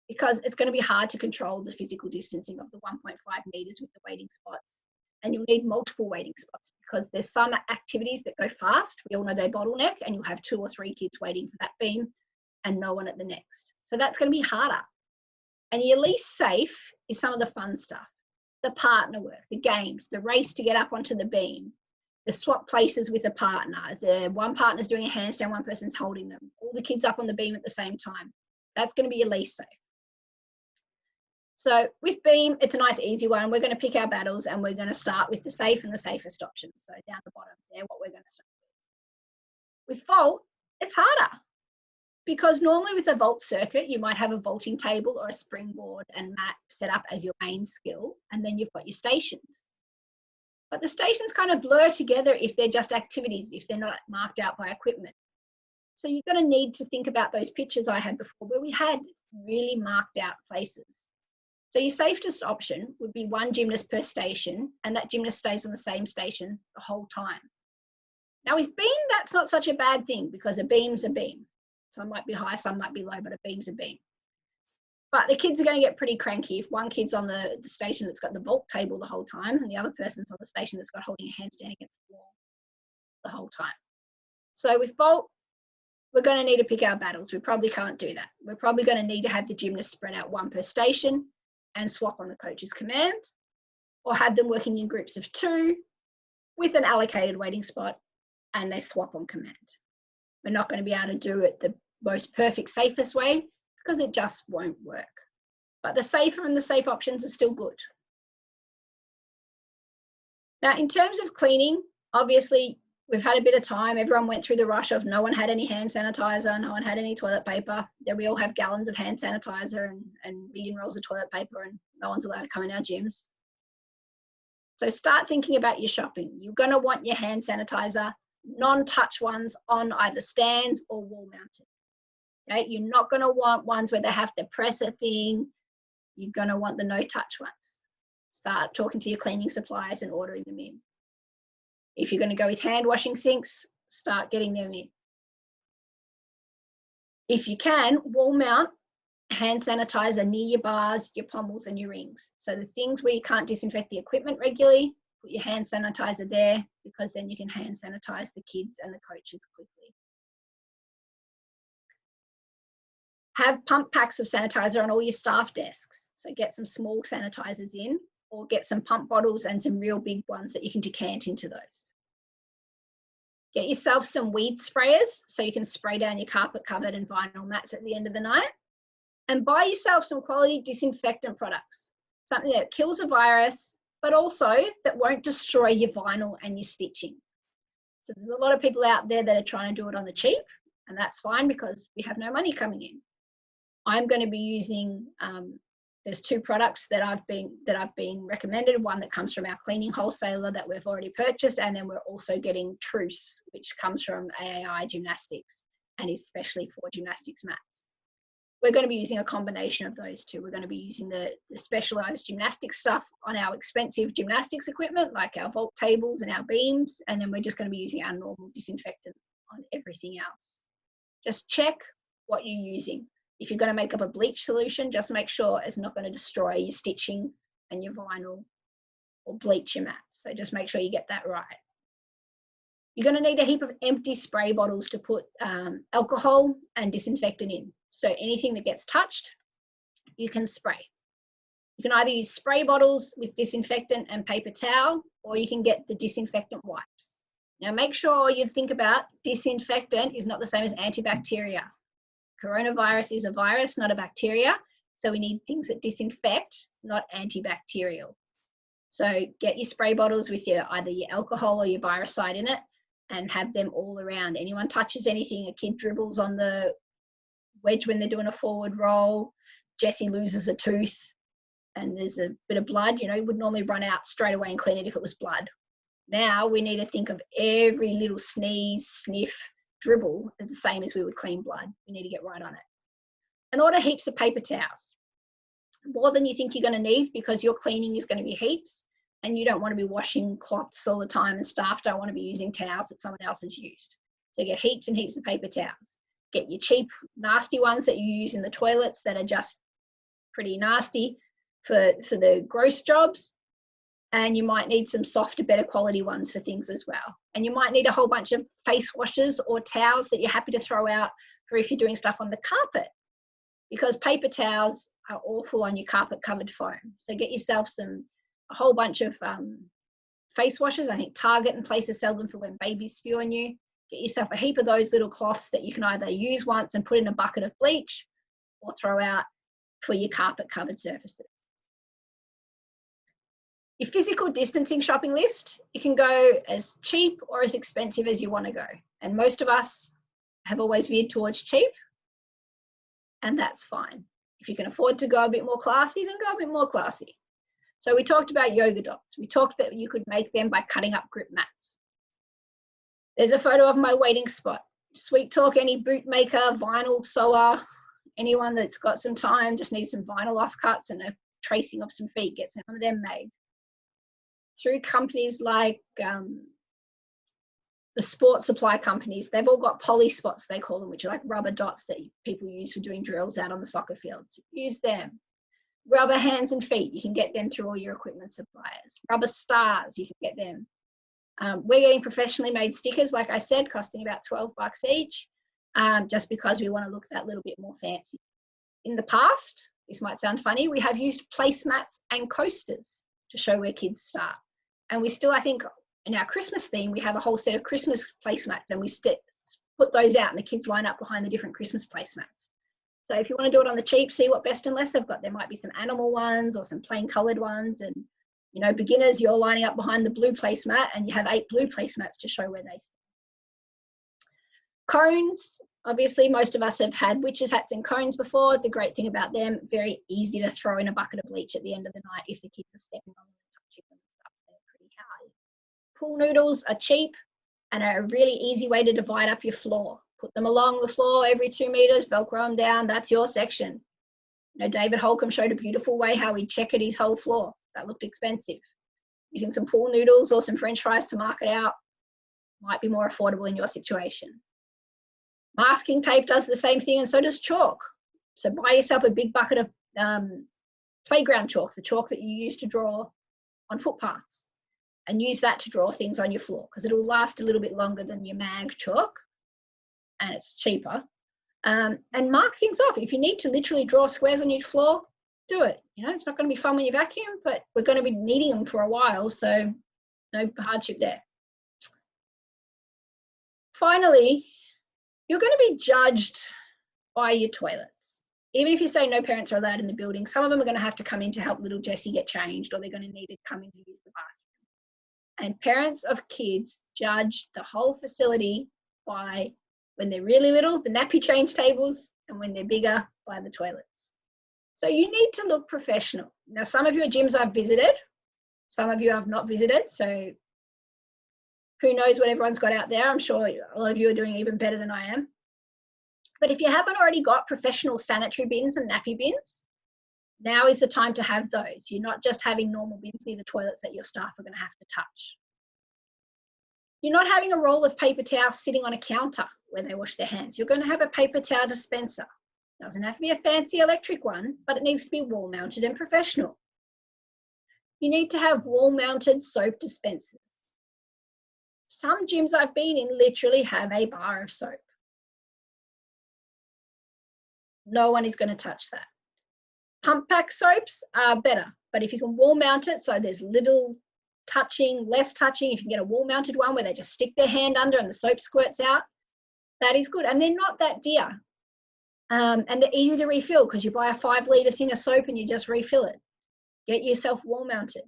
because it's going to be hard to control the physical distancing of the 1.5 meters with the waiting spots. And you'll need multiple waiting spots because there's some activities that go fast. We all know they bottleneck and you'll have 2 or 3 kids waiting for that beam and no one at the next. So that's going to be harder. And your least safe is some of the fun stuff. The partner work, the games, the race to get up onto the beam, the swap places with a partner, the one partner's doing a handstand, 1 person's holding them, all the kids up on the beam at the same time. That's going to be your least safe. So with beam, it's a nice easy one. We're going to pick our battles and we're going to start with the safe and the safest options. So down the bottom there, what we're going to start with. With vault, it's harder. Because normally with a vault circuit, you might have a vaulting table or a springboard and mat set up as your main skill, and then you've got your stations. But the stations kind of blur together if they're just activities, if they're not marked out by equipment. So you're going to need to think about those pictures I had before where we had really marked out places. So your safest option would be 1 gymnast per station, and that gymnast stays on the same station the whole time. Now with beam, that's not such a bad thing because a beam's a beam. Some might be high, some might be low, but a beam's a beam. But the kids are going to get pretty cranky if 1 kid's on the station that's got the vault table the whole time and the other person's on the station that's got holding a handstand against the wall the whole time. So with vault, we're going to need to pick our battles. We probably can't do that. We're probably going to need to have the gymnasts spread out 1 per station and swap on the coach's command, or have them working in groups of 2 with an allocated waiting spot and they swap on command. We're not going to be able to do it the most perfect, safest way because it just won't work. But the safer and the safe options are still good. Now, in terms of cleaning, obviously, we've had a bit of time. Everyone went through the rush of no one had any hand sanitizer, no one had any toilet paper. Then we all have gallons of hand sanitizer and million rolls of toilet paper, and no one's allowed to come in our gyms. So start thinking about your shopping. You're going to want your hand sanitizer, non-touch ones on either stands or wall mounted. Okay? You're not going to want ones where they have to press a thing. You're going to want the no-touch ones. Start talking to your cleaning suppliers and ordering them in. If you're going to go with hand washing sinks, start getting them in. If you can, wall mount hand sanitizer near your bars, your pommels and your rings. So the things where you can't disinfect the equipment regularly, put your hand sanitizer there, because then you can hand sanitize the kids and the coaches quickly. Have pump packs of sanitizer on all your staff desks. So get some small sanitizers in, or get some pump bottles and some real big ones that you can decant into those. Get yourself some weed sprayers so you can spray down your carpet covered and vinyl mats at the end of the night. And buy yourself some quality disinfectant products, something that kills a virus, but also that won't destroy your vinyl and your stitching. So there's a lot of people out there that are trying to do it on the cheap, and that's fine because we have no money coming in. I'm going to be using, there's 2 products that I've been recommended, one that comes from our cleaning wholesaler that we've already purchased, and then we're also getting Truce, which comes from AAI Gymnastics and is specially for gymnastics mats. We're going to be using a combination of those 2. We're going to be using the specialised gymnastics stuff on our expensive gymnastics equipment, like our vault tables and our beams, and then we're just going to be using our normal disinfectant on everything else. Just check what you're using. If you're going to make up a bleach solution, just make sure it's not going to destroy your stitching and your vinyl or bleach your mats. So just make sure you get that right. You're going to need a heap of empty spray bottles to put alcohol and disinfectant in. So anything that gets touched, you can spray. You can either use spray bottles with disinfectant and paper towel, or you can get the disinfectant wipes. Now make sure you think about disinfectant is not the same as antibacteria. Coronavirus is a virus, not a bacteria. So we need things that disinfect, not antibacterial. So get your spray bottles with either your alcohol or your viricide in it, and have them all around. Anyone touches anything, a kid dribbles on the wedge when they're doing a forward roll, Jessie loses a tooth and there's a bit of blood, you would normally run out straight away and clean it if it was blood. Now we need to think of every little sneeze, sniff, dribble as the same as we would clean blood. We need to get right on it. And order heaps of paper towels. More than you think you're going to need, because your cleaning is going to be heaps. And you don't want to be washing cloths all the time, and staff don't want to be using towels that someone else has used. So get heaps and heaps of paper towels. Get your cheap, nasty ones that you use in the toilets that are just pretty nasty for the gross jobs. And you might need some softer, better quality ones for things as well. And you might need a whole bunch of face washes or towels that you're happy to throw out for if you're doing stuff on the carpet, because paper towels are awful on your carpet covered foam. So get yourself a whole bunch of face washes. I think Target and places sell them for when babies spew on you. Get yourself a heap of those little cloths that you can either use once and put in a bucket of bleach, or throw out for your carpet covered surfaces. Your physical distancing shopping list, you can go as cheap or as expensive as you want to go. And most of us have always veered towards cheap, and that's fine. If you can afford to go a bit more classy, then go a bit more classy. So we talked about yoga dots. We talked that you could make them by cutting up grip mats. There's a photo of my waiting spot. Sweet talk, any boot maker, vinyl sewer, anyone that's got some time, just needs some vinyl offcuts and a tracing of some feet, get some of them made. Through companies like the sports supply companies, they've all got poly spots, they call them, which are like rubber dots that people use for doing drills out on the soccer fields. Use them. Rubber hands and feet, you can get them through all your equipment suppliers. Rubber stars, you can get them. We're getting professionally made stickers, like I said, costing about $12 each, just because we want to look that little bit more fancy. In the past, this might sound funny, we have used placemats and coasters to show where kids start. And we still, I think, in our Christmas theme, we have a whole set of Christmas placemats, and we put those out and the kids line up behind the different Christmas placemats. So if you want to do it on the cheap, see what Best and Less have got. There might be some animal ones or some plain coloured ones. And, beginners, you're lining up behind the blue placemat and you have 8 blue placemats to show where they stand. Cones, obviously, most of us have had witches' hats and cones before. The great thing about them, very easy to throw in a bucket of bleach at the end of the night if the kids are stepping on them and touching them and stuff. They're pretty hard. Pool noodles are cheap and are a really easy way to divide up your floor. Put them along the floor every 2 meters, Velcro them down, that's your section. David Holcomb showed a beautiful way how he'd checkered his whole floor. That looked expensive. Using some pool noodles or some French fries to mark it out might be more affordable in your situation. Masking tape does the same thing, and so does chalk. So buy yourself a big bucket of playground chalk, the chalk that you use to draw on footpaths, and use that to draw things on your floor, because it'll last a little bit longer than your mag chalk and it's cheaper. And mark things off. If you need to literally draw squares on your floor, do it. You know, it's not going to be fun when you vacuum, but we're going to be needing them for a while, so no hardship there. Finally, you're going to be judged by your toilets. Even if you say no parents are allowed in the building, some of them are going to have to come in to help little Jessie get changed, or they're going to need to come in to use the bathroom. And parents of kids judge the whole facility by, when they're really little, the nappy change tables, and when they're bigger, by the toilets. So you need to look professional. Now, some of your gyms I've visited, some of you I've not visited, so who knows what everyone's got out there. I'm sure a lot of you are doing even better than I am. But if you haven't already got professional sanitary bins and nappy bins, now is the time to have those. You're not just having normal bins near the toilets that your staff are going to have to touch. You're not having a roll of paper towels sitting on a counter where they wash their hands. You're going to have a paper towel dispenser. It doesn't have to be a fancy electric one, but it needs to be wall mounted and professional. You need to have wall mounted soap dispensers. Some gyms I've been in literally have a bar of soap. No one is going to touch that. Pump pack soaps are better, but if you can wall mount it so there's little touching, less touching, if you can get a wall mounted one where they just stick their hand under and the soap squirts out, that is good. And they're not that dear. And they're easy to refill, because you buy a 5-litre thing of soap and you just refill it. Get yourself wall mounted.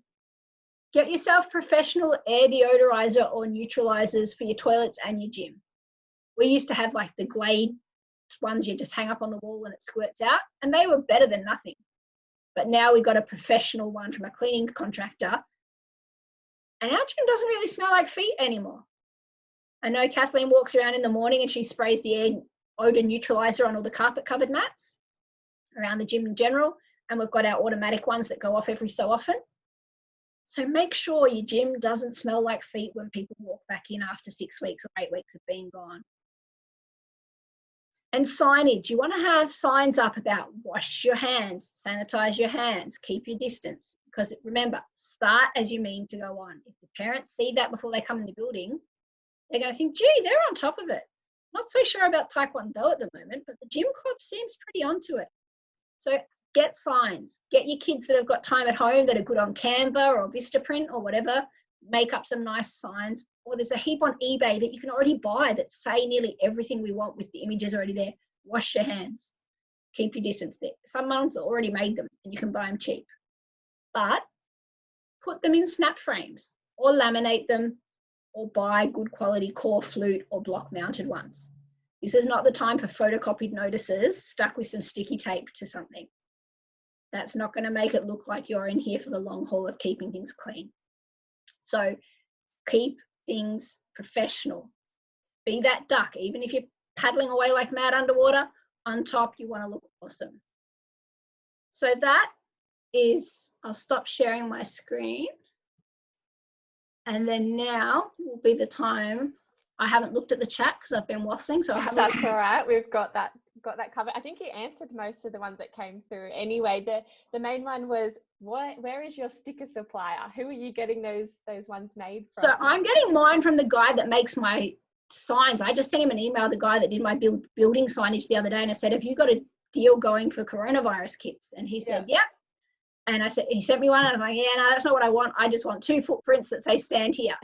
Get yourself professional air deodorizer or neutralizers for your toilets and your gym. We used to have like the Glade ones you just hang up on the wall and it squirts out, and they were better than nothing. But now we got a professional one from a cleaning contractor, and our gym doesn't really smell like feet anymore. I know Kathleen walks around in the morning and she sprays the air odor neutralizer on all the carpet covered mats around the gym in general, and we've got our automatic ones that go off every so often. So make sure your gym doesn't smell like feet when people walk back in after 6 weeks or 8 weeks of being gone. And signage, you want to have signs up about wash your hands, sanitize your hands, keep your distance. Because remember, start as you mean to go on. If the parents see that before they come in the building, they're going to think, gee, they're on top of it. Not so sure about Taekwondo at the moment, but the gym club seems pretty onto it. So get signs. Get your kids that have got time at home that are good on Canva or Vistaprint or whatever. Make up some nice signs. Or there's a heap on eBay that you can already buy that say nearly everything we want with the images already there. Wash your hands. Keep your distance there. Someone's already made them and you can buy them cheap. But put them in snap frames or laminate them, or buy good quality core flute or block mounted ones. This is not the time for photocopied notices stuck with some sticky tape to something. That's not going to make it look like you're in here for the long haul of keeping things clean. So keep things professional. Be that duck. Even if you're paddling away like mad underwater, on top you want to look awesome. So that is, I'll stop sharing my screen. And then now will be the time. I haven't looked at the chat because I've been waffling, so I haven't. That's all right. We've got that covered. I think you answered most of the ones that came through. Anyway, the main one was, where is your sticker supplier? Who are you getting those ones made from? So I'm getting mine from the guy that makes my signs. I just sent him an email, the guy that did my building signage the other day, and I said, have you got a deal going for coronavirus kits? And he said, yeah. And I said, he sent me one, and I'm like, yeah, no, that's not what I want. I just want 2 footprints that say stand here.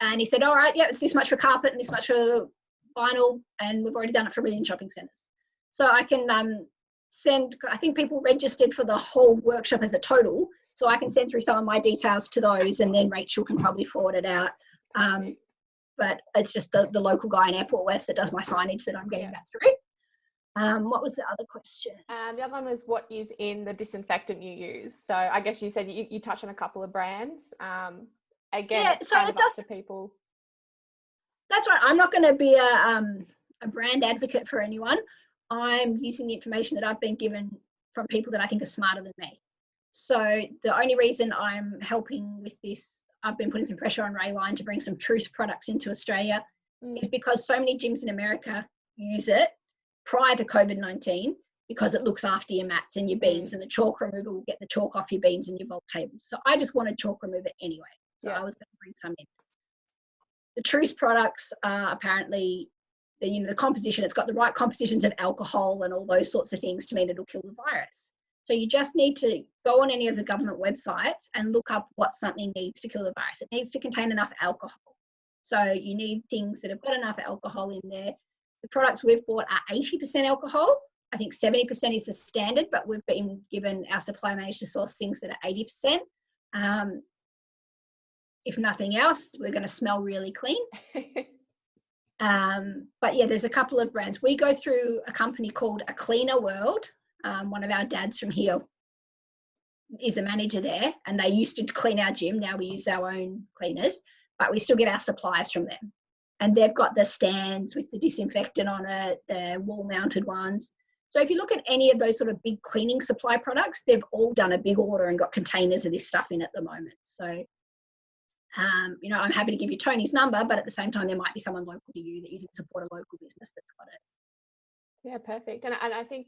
And he said, all right, yeah, it's this much for carpet and this much for vinyl, and we've already done it for 1 million shopping centres. So I can send, I think people registered for the whole workshop as a total, so I can send through some of my details to those, and then Rachel can probably forward it out. But it's just the local guy in Airport West that does my signage that I'm getting that through. What was the other question? The other one was, what is in the disinfectant you use? So I guess you said you touch on a couple of brands. Again, yeah, so it does to people. That's right. I'm not going to be a brand advocate for anyone. I'm using the information that I've been given from people that I think are smarter than me. So the only reason I'm helping with this, I've been putting some pressure on Rayline to bring some Truce products into Australia, is because so many gyms in America use it, prior to COVID-19 because it looks after your mats and your beams, and the chalk remover will get the chalk off your beams and your vault tables. So I just wanted chalk remover anyway. So I was going to bring some in. The Truth products are apparently, the composition, it's got the right compositions of alcohol and all those sorts of things to mean it'll kill the virus. So you just need to go on any of the government websites and look up what something needs to kill the virus. It needs to contain enough alcohol. So you need things that have got enough alcohol in there. The products we've bought are 80% alcohol. I think 70% is the standard, but we've been given, our supply managed to source things that are 80%. If nothing else, we're going to smell really clean. But yeah, there's a couple of brands. We go through a company called A Cleaner World. One of our dads from here is a manager there, and they used to clean our gym. Now we use our own cleaners, but we still get our supplies from them. And they've got the stands with the disinfectant on it, the wall-mounted ones. So if you look at any of those sort of big cleaning supply products, they've all done a big order and got containers of this stuff in at the moment. So, I'm happy to give you Tony's number, but at the same time, there might be someone local to you that you can support a local business that's got it. Yeah, perfect. And I think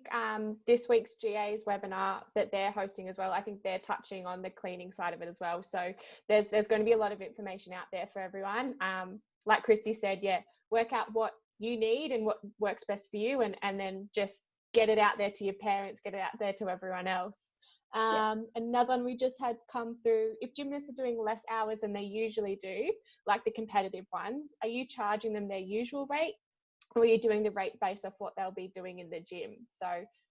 this week's GA's webinar that they're hosting as well, I think they're touching on the cleaning side of it as well. So there's going to be a lot of information out there for everyone. Like Christy said, work out what you need and what works best for you, and then just get it out there to your parents, get it out there to everyone else. Another one we just had come through, if gymnasts are doing less hours than they usually do, like the competitive ones, are you charging them their usual rate, or are you doing the rate based off what they'll be doing in the gym? So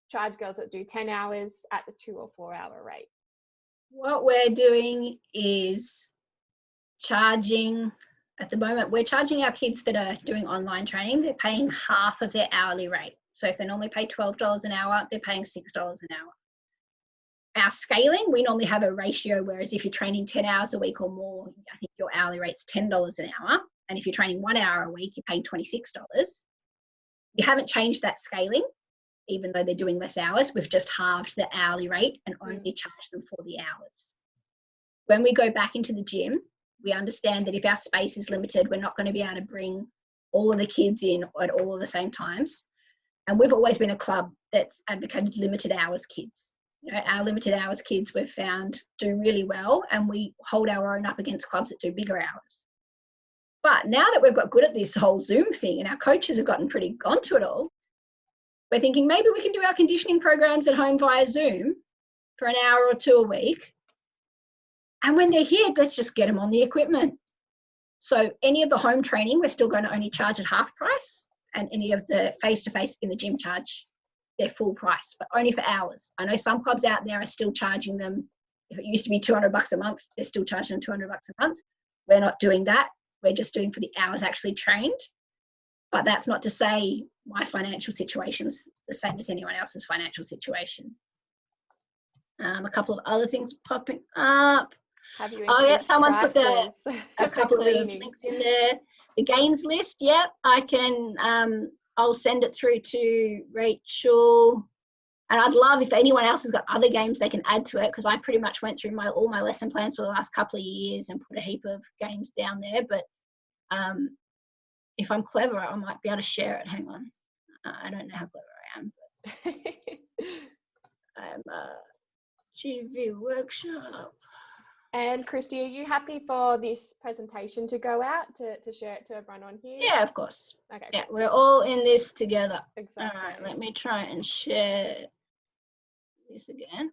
charge girls that do 10 hours at the 2 or 4 hour rate. What we're doing is charging, at the moment, we're charging our kids that are doing online training, they're paying half of their hourly rate. So if they normally pay $12 an hour, they're paying $6 an hour. Our scaling, we normally have a ratio, whereas if you're training 10 hours a week or more, I think your hourly rate's $10 an hour. And if you're training 1 hour a week, you're paying $26. You haven't changed that scaling, even though they're doing less hours. We've just halved the hourly rate and only charged them for the hours. When we go back into the gym, we understand that if our space is limited, we're not going to be able to bring all of the kids in at all of the same times. And we've always been a club that's advocated limited hours kids. Our limited hours kids we've found do really well, and we hold our own up against clubs that do bigger hours. But now that we've got good at this whole Zoom thing and our coaches have gotten pretty onto it all, we're thinking maybe we can do our conditioning programs at home via Zoom for an hour or two a week. And when they're here, let's just get them on the equipment. So any of the home training, we're still going to only charge at half price, and any of the face-to-face in the gym charge their full price, but only for hours. I know some clubs out there are still charging them, if it used to be $200 a month, they're still charging them $200 a month. We're not doing that. We're just doing for the hours actually trained. But that's not to say my financial situation's the same as anyone else's financial situation. A couple of other things popping up. Someone's put a couple of links in there. The games list, I can, I'll send it through to Rachel. And I'd love if anyone else has got other games they can add to it, because I pretty much went through all my lesson plans for the last couple of years and put a heap of games down there. But if I'm clever, I might be able to share it. Hang on. I don't know how clever I am. But I'm a GV workshop. And Christy, are you happy for this presentation to go out to share it to everyone on here? Yeah, of course. Okay. Yeah, we're all in this together. Exactly. All right, let me try and share this again.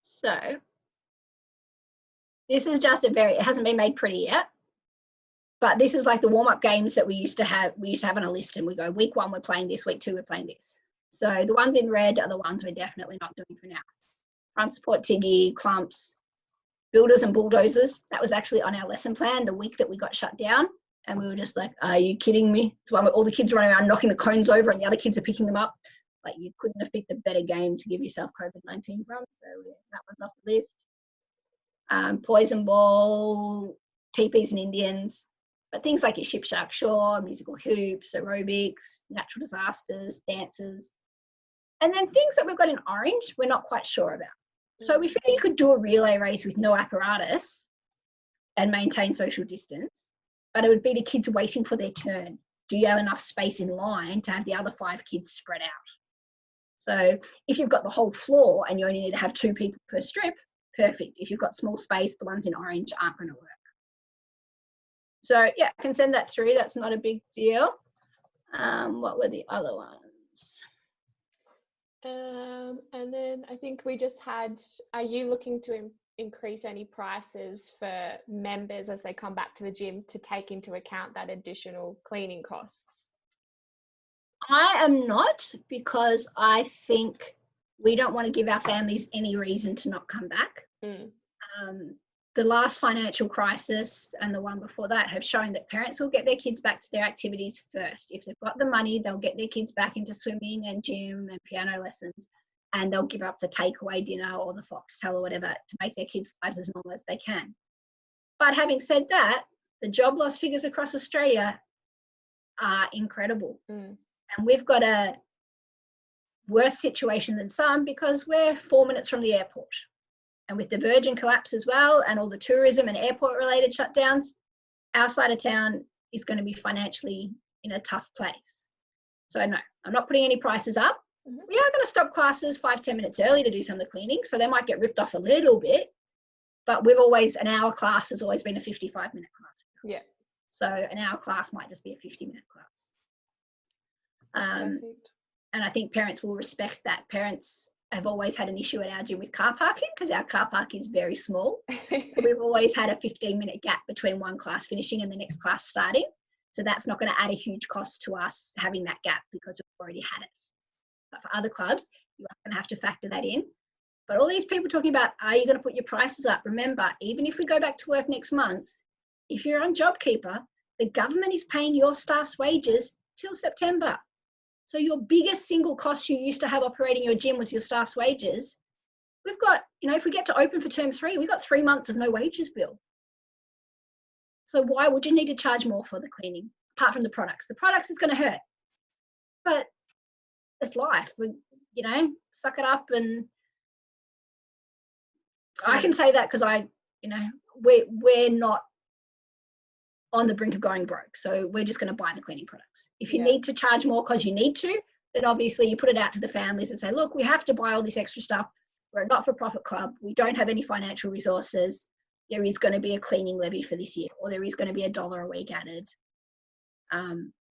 So this is just it hasn't been made pretty yet, but this is like the warm-up games that we used to have on a list, and we go week 1 we're playing this, week 2 we're playing this. So the ones in red are the ones we're definitely not doing for now. Front support tiggy, clumps, builders and bulldozers. That was actually on our lesson plan the week that we got shut down, and we were just like, are you kidding me? It's one where all the kids running around knocking the cones over and the other kids are picking them up. Like, you couldn't have picked a better game to give yourself COVID-19 from, so that one's off the list. Poison ball, teepees and Indians, but things like your ship, shark, shore, musical hoops, aerobics, natural disasters, dances, and then things that we've got in orange we're not quite sure about. So we figured you could do a relay race with no apparatus and maintain social distance, but it would be the kids waiting for their turn. do you have enough space in line to have the other 5 kids spread out? So if you've got the whole floor and you only need to have 2 people per strip, perfect. If you've got small space, the ones in orange aren't going to work. So yeah, I can send that through. That's not a big deal. What were the other ones? And then I think we just had, are you looking to increase any prices for members as they come back to the gym to take into account that additional cleaning costs? I am not, because I think we don't want to give our families any reason to not come back. The last financial crisis and the one before that have shown that parents will get their kids back to their activities first. If they've got the money, they'll get their kids back into swimming and gym and piano lessons, and they'll give up the takeaway dinner or the foxtail or whatever to make their kids' lives as normal as they can. But having said that, the job loss figures across Australia are incredible. And we've got a worse situation than some because we're 4 minutes from the airport. And with the Virgin collapse as well, and all the tourism and airport related shutdowns, our side of town is going to be financially in a tough place. So no, I'm not putting any prices up. We are going to stop classes 5-10 minutes early to do some of the cleaning, so they might get ripped off a little bit, but we've always, an hour class has always been a 55-minute class. Yeah. So an hour class might just be a 50-minute class. And I think parents will respect that. Parents have always had an issue at our gym with car parking because our car park is very small. So we've always had a 15-minute gap between one class finishing and the next class starting. So that's not going to add a huge cost to us having that gap because we've already had it. But for other clubs, you're going to have to factor that in. But all these people talking about, are you going to put your prices up? Remember, even if we go back to work next month, if you're on JobKeeper, the government is paying your staff's wages till September. So your biggest single cost you used to have operating your gym was your staff's wages. We've got, if we get to open for term 3, we've got 3 months of no wages bill. So why would you need to charge more for the cleaning, apart from the products? The products is going to hurt. But it's life. Suck it up. And I can say that because we're not on the brink of going broke. So we're just going to buy the cleaning products. If you need to charge more because you need to, then obviously you put it out to the families and say, look, we have to buy all this extra stuff. We're a not-for-profit club. We don't have any financial resources. There is going to be a cleaning levy for this year, or there is going to be $1 a week added.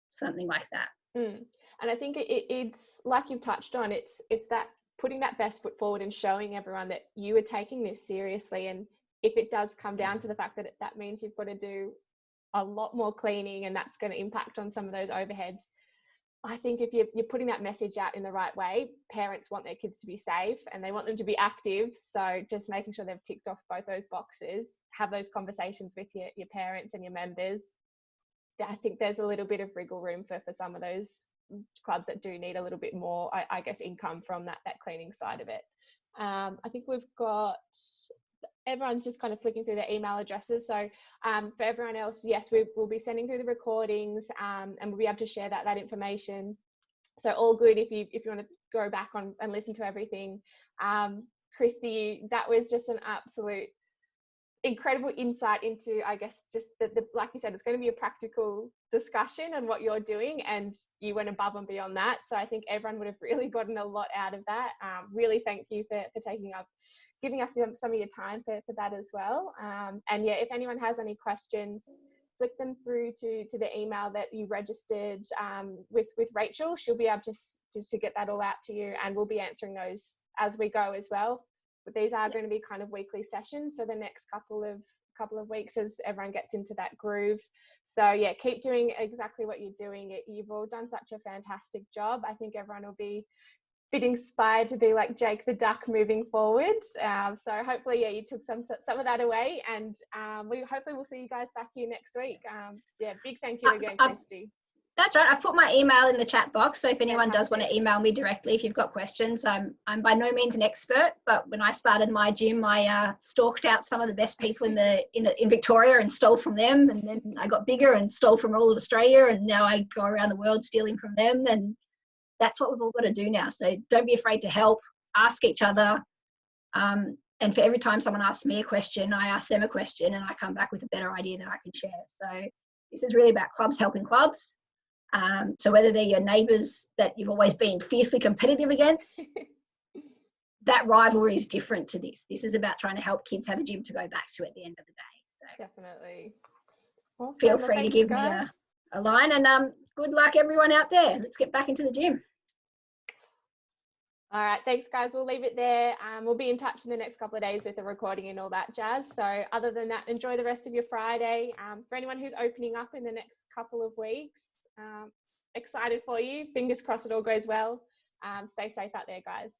Something like that. And I think it's like you've touched on, it's that putting that best foot forward and showing everyone that you are taking this seriously. And if it does come down to the fact that that means you've got to do a lot more cleaning and that's going to impact on some of those overheads, I think if you're putting that message out in the right way, parents want their kids to be safe and they want them to be active. So just making sure they've ticked off both those boxes, have those conversations with your parents and your members. I think there's a little bit of wriggle room for some of those clubs that do need a little bit more, I guess, income from that cleaning side of it. I think we've got, everyone's just kind of flicking through their email addresses. So for everyone else, yes, we'll be sending through the recordings and we'll be able to share that information. So all good if you want to go back on and listen to everything. Christy, that was just an absolute incredible insight into, I guess, just the like you said, it's going to be a practical discussion on what you're doing, and you went above and beyond that. So I think everyone would have really gotten a lot out of that. Really thank you for giving us some of your time for that as well. And yeah, if anyone has any questions, flick them through to the email that you registered with Rachel. She'll be able to get that all out to you, and we'll be answering those as we go as well. But these are going to be kind of weekly sessions for the next couple of weeks as everyone gets into that groove. So yeah, keep doing exactly what you're doing. You've all done such a fantastic job. I think everyone will be a bit inspired to be like Jake the Duck moving forward. So hopefully, yeah, you took some of that away, and we'll see you guys back here next week. Yeah, big thank you again, Christy. That's right. I've put my email in the chat box. So if anyone does want to email me directly, if you've got questions, I'm by no means an expert, but when I started my gym, I stalked out some of the best people in Victoria and stole from them. And then I got bigger and stole from all of Australia. And now I go around the world stealing from them. And that's what we've all got to do now. So don't be afraid to help, ask each other. And for every time someone asks me a question, I ask them a question and I come back with a better idea that I can share. So this is really about clubs helping clubs. So whether they're your neighbours that you've always been fiercely competitive against, that rivalry is different to this. This is about trying to help kids have a gym to go back to at the end of the day. So Definitely. Awesome. feel Well, free to thanks, give guys. me a line, and good luck everyone out there. Let's get back into the gym. All right, thanks guys. We'll leave it there. We'll be in touch in the next couple of days with the recording and all that jazz. So other than that, enjoy the rest of your Friday. For anyone who's opening up in the next couple of weeks, excited for you. Fingers crossed it all goes well. Stay safe out there, guys.